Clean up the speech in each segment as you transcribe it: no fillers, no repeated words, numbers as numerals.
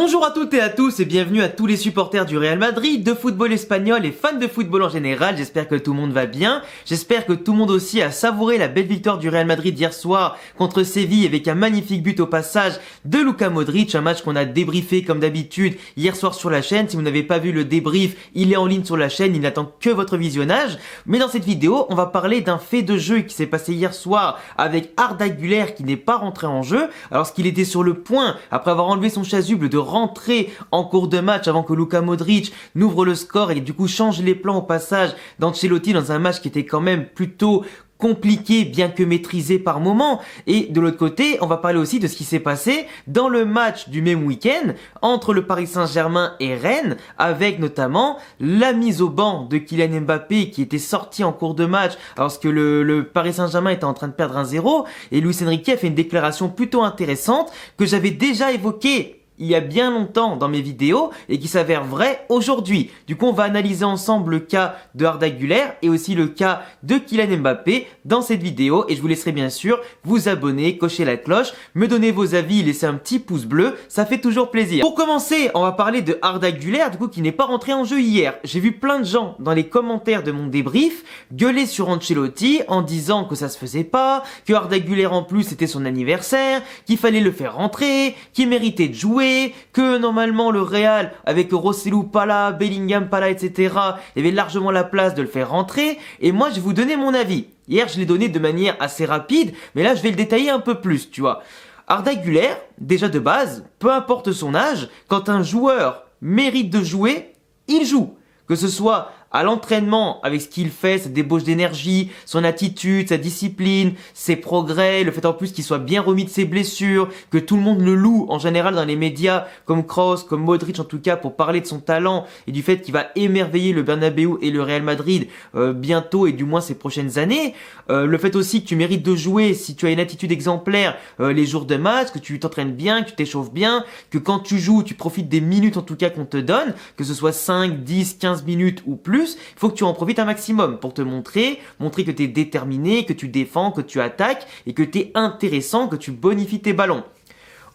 Bonjour à toutes et à tous et bienvenue à tous les supporters du Real Madrid, de football espagnol et fans de football en général. J'espère que tout le monde va bien. J'espère que tout le monde aussi a savouré la belle victoire du Real Madrid hier soir contre Séville avec un magnifique but au passage de Luka Modric. Un match qu'on a débriefé comme d'habitude hier soir sur la chaîne. Si vous n'avez pas vu le débrief, il est en ligne sur la chaîne. Il n'attend que votre visionnage. Mais dans cette vidéo, on va parler d'un fait de jeu qui s'est passé hier soir avec Arda Güler qui n'est pas rentré en jeu alors qu'il était sur le point, après avoir enlevé son chasuble, de rentrer en cours de match avant que Luka Modric n'ouvre le score et du coup change les plans au passage d'Ancelotti dans un match qui était quand même plutôt compliqué bien que maîtrisé par moment. Et de l'autre côté, on va parler aussi de ce qui s'est passé dans le match du même week-end entre le Paris Saint-Germain et Rennes, avec notamment la mise au banc de Kylian Mbappé qui était sorti en cours de match lorsque le Paris Saint-Germain était en train de perdre 1-0, et Luis Enrique a fait une déclaration plutôt intéressante que j'avais déjà évoquée il y a bien longtemps dans mes vidéos et qui s'avère vrai aujourd'hui. Du coup, on va analyser ensemble le cas de Arda Güler et aussi le cas de Kylian Mbappé dans cette vidéo, et je vous laisserai bien sûr vous abonner, cocher la cloche, me donner vos avis, laisser un petit pouce bleu, ça fait toujours plaisir. Pour commencer, on va parler de Arda Güler, du coup, qui n'est pas rentré en jeu hier. J'ai vu plein de gens dans les commentaires de mon débrief gueuler sur Ancelotti en disant que ça se faisait pas, que Arda Güler en plus c'était son anniversaire, qu'il fallait le faire rentrer, qu'il méritait de jouer, que normalement le Real, avec Rossellou pas là, Bellingham pas là, etc., il y avait largement la place de le faire rentrer. Et moi, je vais vous donner mon avis. Hier, je l'ai donné de manière assez rapide, mais là, je vais le détailler un peu plus, tu vois. Arda Güler, déjà de base, peu importe son âge, quand un joueur mérite de jouer, il joue. Que ce soit à l'entraînement, avec ce qu'il fait, sa débauche d'énergie, son attitude, sa discipline, ses progrès, le fait en plus qu'il soit bien remis de ses blessures, que tout le monde le loue en général dans les médias, comme Kroos, comme Modric en tout cas, pour parler de son talent et du fait qu'il va émerveiller le Bernabéu et le Real Madrid bientôt et du moins ces prochaines années. Le fait aussi que tu mérites de jouer si tu as une attitude exemplaire les jours de match, que tu t'entraînes bien, que tu t'échauffes bien, que quand tu joues, tu profites des minutes en tout cas qu'on te donne, que ce soit 5, 10, 15 minutes ou plus. Il faut que tu en profites un maximum pour te montrer que tu es déterminé, que tu défends, que tu attaques et que tu es intéressant, que tu bonifies tes ballons.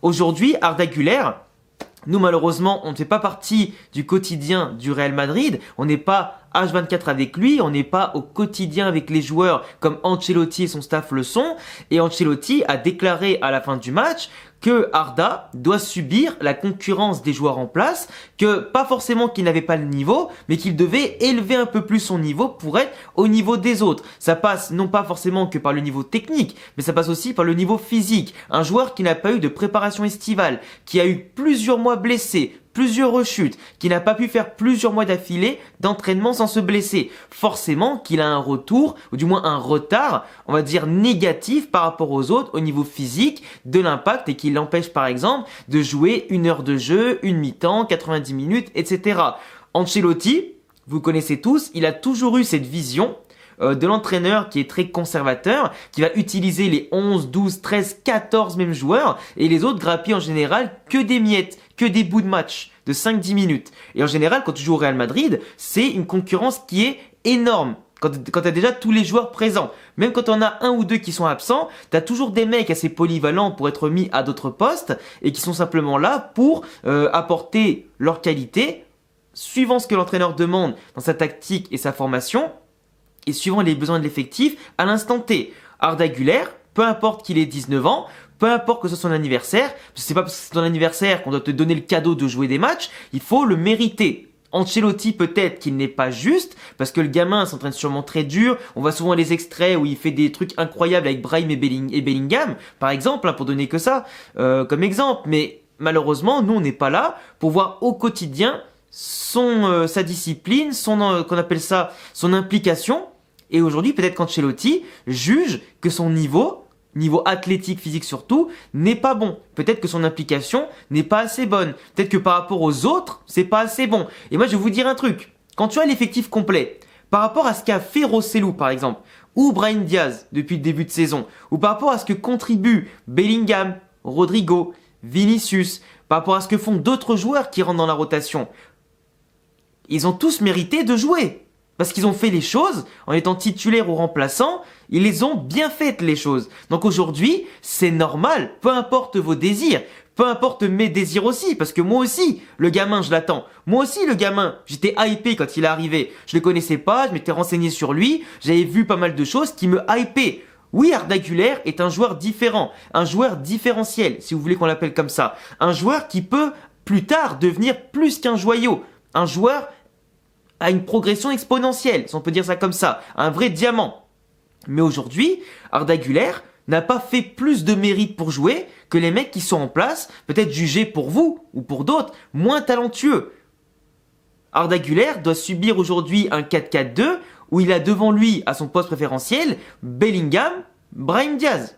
Aujourd'hui, Arda Güler, nous malheureusement, on ne fait pas partie du quotidien du Real Madrid, on n'est pas H24 avec lui, on n'est pas au quotidien avec les joueurs comme Ancelotti et son staff le sont, et Ancelotti a déclaré à la fin du match que Arda doit subir la concurrence des joueurs en place, que pas forcément qu'il n'avait pas le niveau, mais qu'il devait élever un peu plus son niveau pour être au niveau des autres. Ça passe non pas forcément que par le niveau technique, mais ça passe aussi par le niveau physique. Un joueur qui n'a pas eu de préparation estivale, qui a eu plusieurs mois blessé, plusieurs rechutes, qui n'a pas pu faire plusieurs mois d'affilée d'entraînement sans se blesser. Forcément qu'il a un retour, ou du moins un retard, on va dire négatif par rapport aux autres au niveau physique de l'impact, et qui l'empêche par exemple de jouer une heure de jeu, une mi-temps, 90 minutes, etc. Ancelotti, vous connaissez tous, il a toujours eu cette vision de l'entraîneur qui est très conservateur, qui va utiliser les 11, 12, 13, 14 mêmes joueurs, et les autres grappillent en général que des miettes, que des bouts de match de 5-10 minutes. Et en général, quand tu joues au Real Madrid, c'est une concurrence qui est énorme. Quand tu as déjà tous les joueurs présents, même quand on a un ou deux qui sont absents, tu as toujours des mecs assez polyvalents pour être mis à d'autres postes et qui sont simplement là pour apporter leur qualité, suivant ce que l'entraîneur demande dans sa tactique et sa formation, et suivant les besoins de l'effectif à l'instant T. Arda Güler, peu importe qu'il ait 19 ans, peu importe que ce soit son anniversaire, parce que c'est pas parce que c'est ton anniversaire qu'on doit te donner le cadeau de jouer des matchs, il faut le mériter. Ancelotti, peut-être qu'il n'est pas juste, parce que le gamin s'entraîne sûrement très dur. On voit souvent les extraits où il fait des trucs incroyables avec Brahim et Bellingham, par exemple, pour donner que ça comme exemple. Mais malheureusement, nous, on n'est pas là pour voir au quotidien sa discipline, qu'on appelle ça, son implication. Et aujourd'hui, peut-être qu'Ancelotti juge que son niveau athlétique, physique surtout, n'est pas bon. Peut-être que son implication n'est pas assez bonne. Peut-être que par rapport aux autres, c'est pas assez bon. Et moi, je vais vous dire un truc. Quand tu as l'effectif complet, par rapport à ce qu'a fait Rossellou, par exemple, ou Brahim Diaz depuis le début de saison, ou par rapport à ce que contribuent Bellingham, Rodrigo, Vinicius, par rapport à ce que font d'autres joueurs qui rentrent dans la rotation, ils ont tous mérité de jouer. Parce qu'ils ont fait les choses, en étant titulaires ou remplaçants, ils les ont bien faites les choses. Donc aujourd'hui, c'est normal, peu importe vos désirs, Peu importe mes désirs aussi, parce que moi aussi, le gamin, je l'attends. Moi aussi, le gamin, j'étais hypé quand il est arrivé. Je le connaissais pas, je m'étais renseigné sur lui, j'avais vu pas mal de choses qui me hypaient. Oui, Arda Güler est un joueur différent, un joueur différentiel, si vous voulez qu'on l'appelle comme ça. Un joueur qui peut, plus tard, devenir plus qu'un joyau. Un joueur à une progression exponentielle, si on peut dire ça comme ça. Un vrai diamant. Mais aujourd'hui, Arda Güler n'a pas fait plus de mérite pour jouer que les mecs qui sont en place, peut-être jugés pour vous ou pour d'autres, moins talentueux. Arda Güler doit subir aujourd'hui un 4-4-2 où il a devant lui, à son poste préférentiel, Bellingham, Brahim Diaz.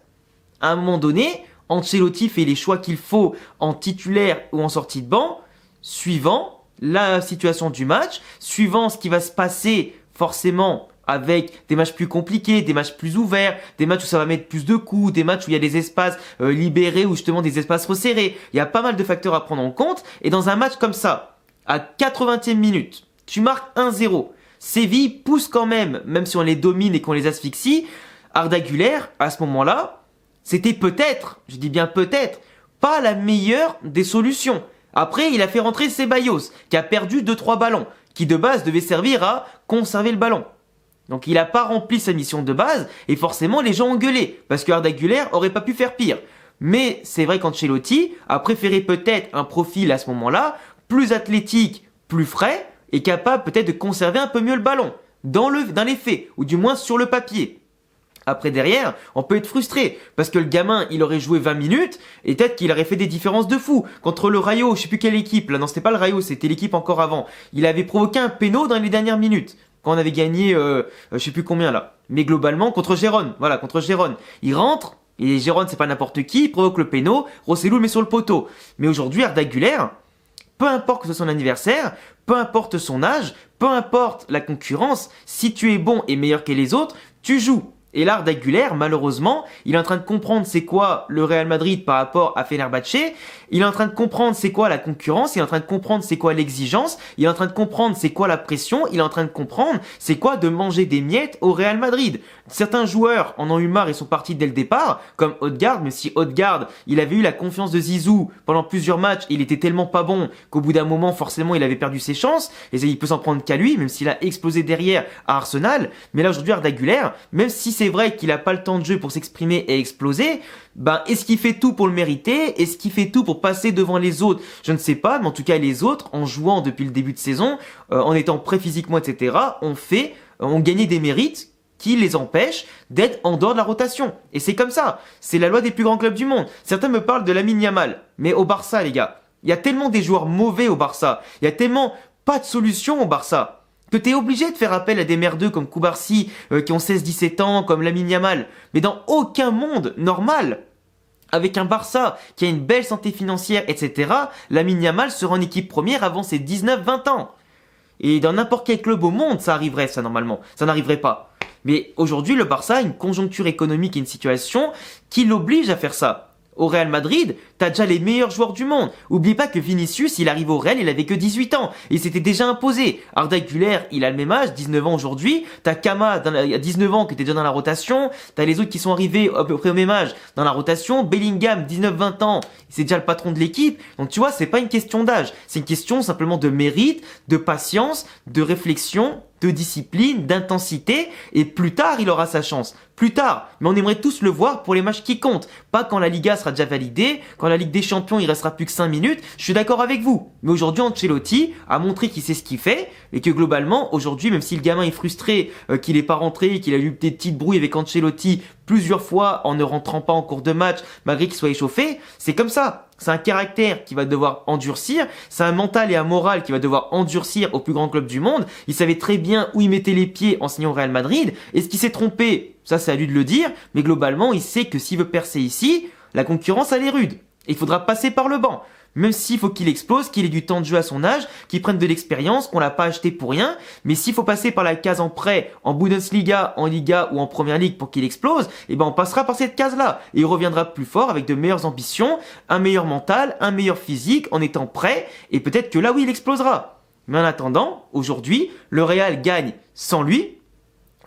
À un moment donné, Ancelotti fait les choix qu'il faut en titulaire ou en sortie de banc, suivant la situation du match, suivant ce qui va se passer forcément avec des matchs plus compliqués, des matchs plus ouverts, des matchs où ça va mettre plus de coups, des matchs où il y a des espaces libérés ou justement des espaces resserrés. Il y a pas mal de facteurs à prendre en compte. Et dans un match comme ça, à 80e minute, tu marques 1-0. Séville pousse quand même si on les domine et qu'on les asphyxie. Arda Güler, à ce moment-là, c'était peut-être, je dis bien peut-être, pas la meilleure des solutions. Après, il a fait rentrer Ceballos, qui a perdu 2-3 ballons, qui de base devait servir à conserver le ballon. Donc il n'a pas rempli sa mission de base et forcément les gens ont gueulé parce que Arda Güler aurait pas pu faire pire. Mais c'est vrai qu'Ancelotti a préféré peut-être un profil à ce moment-là plus athlétique, plus frais et capable peut-être de conserver un peu mieux le ballon dans les faits ou du moins sur le papier. Après derrière, on peut être frustré parce que le gamin, il aurait joué 20 minutes et peut-être qu'il aurait fait des différences de fou. Contre le Rayo, je sais plus quelle équipe, là non c'était pas le Rayo, c'était l'équipe encore avant. Il avait provoqué un péno dans les dernières minutes. Quand on avait gagné, je sais plus combien là. Mais globalement, contre Gérone. Voilà, contre Gérone. Il rentre, et Gérone c'est pas n'importe qui, il provoque le péno, Rosselló le met sur le poteau. Mais aujourd'hui, Arda Güler, peu importe que ce soit son anniversaire, peu importe son âge, peu importe la concurrence, si tu es bon et meilleur que les autres, tu joues. Et là, Arda Güler, malheureusement, il est en train de comprendre c'est quoi le Real Madrid par rapport à Fenerbahçe. Il est en train de comprendre c'est quoi la concurrence. Il est en train de comprendre c'est quoi l'exigence. Il est en train de comprendre c'est quoi la pression. Il est en train de comprendre c'est quoi de manger des miettes au Real Madrid. Certains joueurs en ont eu marre et sont partis dès le départ, comme Odegaard, mais si Odegaard, il avait eu la confiance de Zizou pendant plusieurs matchs, il était tellement pas bon qu'au bout d'un moment, forcément, il avait perdu ses chances. Et il peut s'en prendre qu'à lui, même s'il a explosé derrière à Arsenal. Mais là, aujourd'hui, Arda Güler, même si c'est vrai qu'il a pas le temps de jeu pour s'exprimer et exploser, est-ce qu'il fait tout pour le mériter? Est-ce qu'il fait tout pour passer devant les autres? Je ne sais pas, mais en tout cas, les autres, en jouant depuis le début de saison, en étant prêts physiquement, etc., ont gagné des mérites qui les empêchent d'être en dehors de la rotation. Et c'est comme ça. C'est la loi des plus grands clubs du monde. Certains me parlent de Lamine Yamal. Mais au Barça, les gars, il y a tellement des joueurs mauvais au Barça. Il y a tellement pas de solution au Barça que t'es obligé de faire appel à des merdeux comme Koubarsi, qui ont 16-17 ans, comme Lamine Yamal. Mais dans aucun monde normal, avec un Barça qui a une belle santé financière, etc., Lamine Yamal sera en équipe première avant ses 19-20 ans. Et dans n'importe quel club au monde, ça arriverait, ça, normalement. Ça n'arriverait pas. Mais aujourd'hui, le Barça a une conjoncture économique et une situation qui l'oblige à faire ça. Au Real Madrid, t'as déjà les meilleurs joueurs du monde. Oublie pas que Vinicius, il arrive au Real, il avait que 18 ans. Et s'était déjà imposé. Arda Güler, il a le même âge, 19 ans aujourd'hui. T'as Kama, il y a 19 ans, qui était déjà dans la rotation. T'as les autres qui sont arrivés à peu près au même âge dans la rotation. Bellingham, 19-20 ans, c'est déjà le patron de l'équipe. Donc tu vois, c'est pas une question d'âge. C'est une question simplement de mérite, de patience, de réflexion, de discipline, d'intensité, et plus tard il aura sa chance. Plus tard, mais on aimerait tous le voir pour les matchs qui comptent, pas quand la Liga sera déjà validée, quand la Ligue des Champions il restera plus que 5 minutes, je suis d'accord avec vous. Mais aujourd'hui Ancelotti a montré qu'il sait ce qu'il fait, et que globalement, aujourd'hui, même si le gamin est frustré qu'il n'est pas rentré, qu'il a eu des petites brouilles avec Ancelotti plusieurs fois en ne rentrant pas en cours de match, malgré qu'il soit échauffé, c'est comme ça. C'est un caractère qui va devoir endurcir, c'est un mental et un moral qui va devoir endurcir au plus grand club du monde. Il savait très bien où il mettait les pieds en signant au Real Madrid. Est-ce qu'il s'est trompé? Ça, c'est à lui de le dire. Mais globalement, il sait que s'il veut percer ici, la concurrence, elle est rude. Et il faudra passer par le banc. Même s'il faut qu'il explose, qu'il ait du temps de jeu à son âge, qu'il prenne de l'expérience, qu'on l'a pas acheté pour rien. Mais s'il faut passer par la case en prêt, en Bundesliga, en Liga ou en Première Ligue pour qu'il explose, on passera par cette case-là. Et il reviendra plus fort avec de meilleures ambitions, un meilleur mental, un meilleur physique, en étant prêt. Et peut-être que là où il explosera. Mais en attendant, aujourd'hui, le Real gagne sans lui.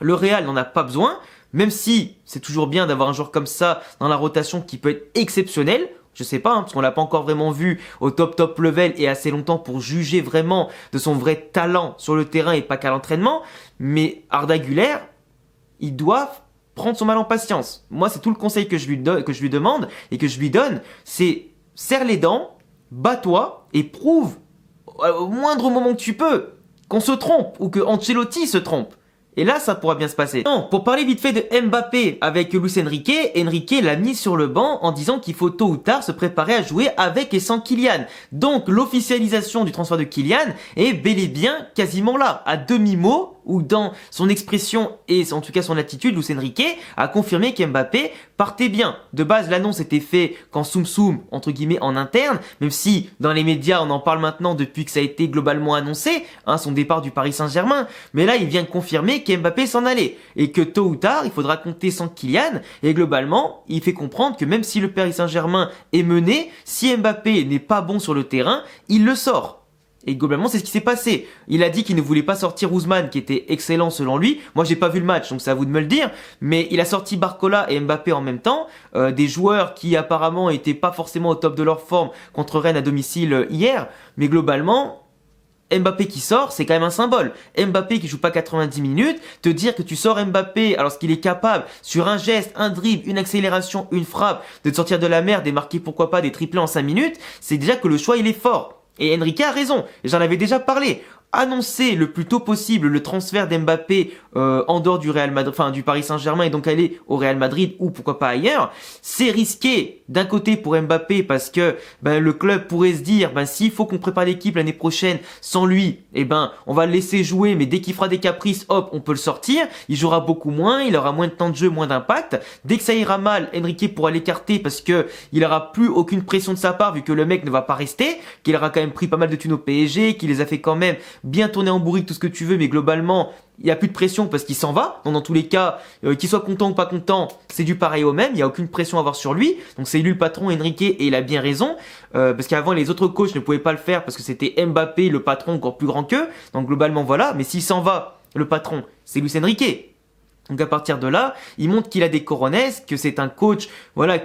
Le Real n'en a pas besoin. Même si c'est toujours bien d'avoir un joueur comme ça dans la rotation qui peut être exceptionnel. Je sais pas, parce qu'on l'a pas encore vraiment vu au top level et assez longtemps pour juger vraiment de son vrai talent sur le terrain et pas qu'à l'entraînement. Mais Arda Güler, il doit prendre son mal en patience. Moi, c'est tout le conseil que je lui demande et que je lui donne, c'est serre les dents, bats-toi et prouve au moindre moment que tu peux qu'on se trompe ou que Ancelotti se trompe. Et là, ça pourra bien se passer. Non, pour parler vite fait de Mbappé avec Luis Enrique, Enrique l'a mis sur le banc en disant qu'il faut tôt ou tard se préparer à jouer avec et sans Kylian. Donc, l'officialisation du transfert de Kylian est bel et bien quasiment là, à demi-mot, ou dans son expression et en tout cas son attitude, Luis Enrique a confirmé qu'Mbappé partait bien. De base, l'annonce était faite quand Soum Soum, entre guillemets, en interne, même si dans les médias on en parle maintenant depuis que ça a été globalement annoncé, son départ du Paris Saint-Germain, mais là il vient de confirmer qu'Mbappé s'en allait et que tôt ou tard il faudra compter sans Kylian, et globalement il fait comprendre que même si le Paris Saint-Germain est mené, si Mbappé n'est pas bon sur le terrain, il le sort. Et globalement, c'est ce qui s'est passé. Il a dit qu'il ne voulait pas sortir Ousmane, qui était excellent selon lui. Moi, j'ai pas vu le match, donc c'est à vous de me le dire. Mais il a sorti Barcola et Mbappé en même temps. Des joueurs qui apparemment étaient pas forcément au top de leur forme contre Rennes à domicile hier. Mais globalement, Mbappé qui sort, c'est quand même un symbole. Mbappé qui joue pas 90 minutes, te dire que tu sors Mbappé alors qu'il est capable, sur un geste, un dribble, une accélération, une frappe, de te sortir de la merde et marquer pourquoi pas des triplés en 5 minutes, c'est déjà que le choix il est fort. Et Enrique a raison, j'en avais déjà parlé. Annoncer le plus tôt possible le transfert d'Mbappé en dehors du Real Madrid, enfin du Paris Saint-Germain et donc aller au Real Madrid ou pourquoi pas ailleurs, c'est risqué d'un côté pour Mbappé parce que le club pourrait se dire s'il faut qu'on prépare l'équipe l'année prochaine sans lui, on va le laisser jouer, mais dès qu'il fera des caprices, hop, on peut le sortir, il jouera beaucoup moins, il aura moins de temps de jeu, moins d'impact. Dès que ça ira mal, Enrique pourra l'écarter parce que il aura plus aucune pression de sa part vu que le mec ne va pas rester, qu'il aura quand même pris pas mal de thunes au PSG, qu'il les a fait quand même bien tourner en bourrique, tout ce que tu veux, mais globalement, il n'y a plus de pression parce qu'il s'en va. Donc dans tous les cas, qu'il soit content ou pas content, c'est du pareil au même. Il n'y a aucune pression à avoir sur lui. Donc c'est lui le patron, Enrique, et il a bien raison. Parce qu'avant, les autres coachs ne pouvaient pas le faire parce que c'était Mbappé, le patron, encore plus grand qu'eux. Donc globalement, voilà. Mais s'il s'en va, le patron, c'est Luis Enrique. Donc à partir de là, il montre qu'il a des coronets, que c'est un coach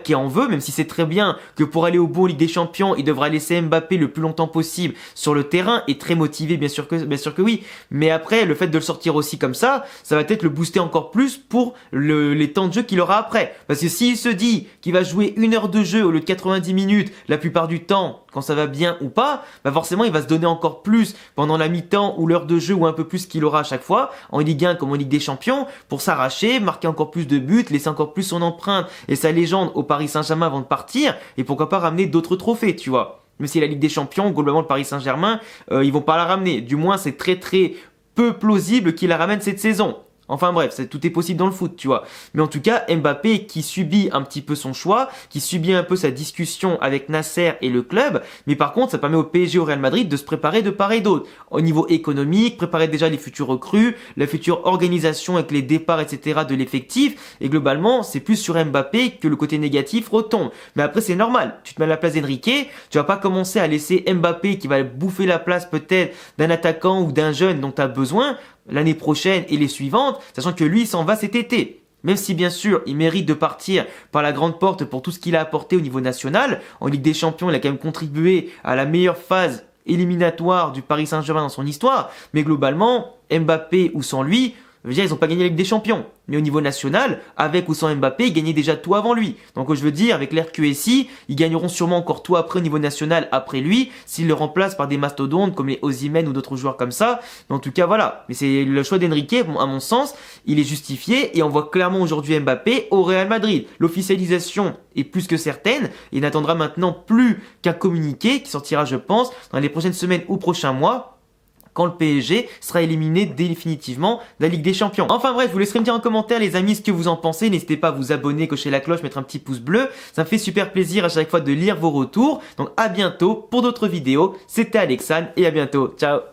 qui en veut, même si c'est très bien que pour aller au bout en Ligue des Champions, il devra laisser Mbappé le plus longtemps possible sur le terrain et très motivé, bien sûr que oui. Mais après, le fait de le sortir aussi comme ça va peut-être le booster encore plus pour les temps de jeu qu'il aura après. Parce que s'il se dit qu'il va jouer 1 heure de jeu au lieu de 90 minutes la plupart du temps, quand ça va bien ou pas, forcément il va se donner encore plus pendant la mi-temps ou l'heure de jeu ou un peu plus qu'il aura à chaque fois, en Ligue 1 comme en Ligue des Champions, pour s'arracher, marquer encore plus de buts, laisser encore plus son empreinte et sa légende au Paris Saint-Germain avant de partir, et pourquoi pas ramener d'autres trophées, tu vois. Même si la Ligue des Champions, globalement le Paris Saint-Germain, ils vont pas la ramener. Du moins c'est très très peu plausible qu'il la ramène cette saison. Enfin bref, tout est possible dans le foot, tu vois. Mais en tout cas, Mbappé qui subit un petit peu son choix, qui subit un peu sa discussion avec Nasser et le club, mais par contre, ça permet au PSG, au Real Madrid de se préparer de part et d'autre. Au niveau économique, préparer déjà les futurs recrues, la future organisation avec les départs, etc. de l'effectif, et globalement, c'est plus sur Mbappé que le côté négatif retombe. Mais après, c'est normal. Tu te mets à la place d'Enrique, tu vas pas commencer à laisser Mbappé qui va bouffer la place peut-être d'un attaquant ou d'un jeune dont tu as besoin, l'année prochaine et les suivantes, sachant que lui il s'en va cet été. Même si bien sûr il mérite de partir par la grande porte pour tout ce qu'il a apporté au niveau national, en Ligue des Champions il a quand même contribué à la meilleure phase éliminatoire du Paris Saint-Germain dans son histoire, mais globalement, Mbappé ou sans lui, ils n'ont pas gagné la Ligue des Champions. Mais au niveau national, avec ou sans Mbappé, ils gagnaient déjà tout avant lui. Donc je veux dire, avec l'RQSI, ils gagneront sûrement encore tout après au niveau national après lui, s'ils le remplacent par des mastodontes comme les Osimhen ou d'autres joueurs comme ça. Mais en tout cas, voilà. Mais c'est le choix d'Enrique, à mon sens, il est justifié et on voit clairement aujourd'hui Mbappé au Real Madrid. L'officialisation est plus que certaine et n'attendra maintenant plus qu'un communiqué qui sortira, je pense, dans les prochaines semaines ou prochains mois, quand le PSG sera éliminé définitivement de la Ligue des Champions. Enfin bref, vous laisserez me dire en commentaire les amis ce que vous en pensez. N'hésitez pas à vous abonner, cocher la cloche, mettre un petit pouce bleu. Ça me fait super plaisir à chaque fois de lire vos retours. Donc à bientôt pour d'autres vidéos. C'était Alexandre et à bientôt. Ciao.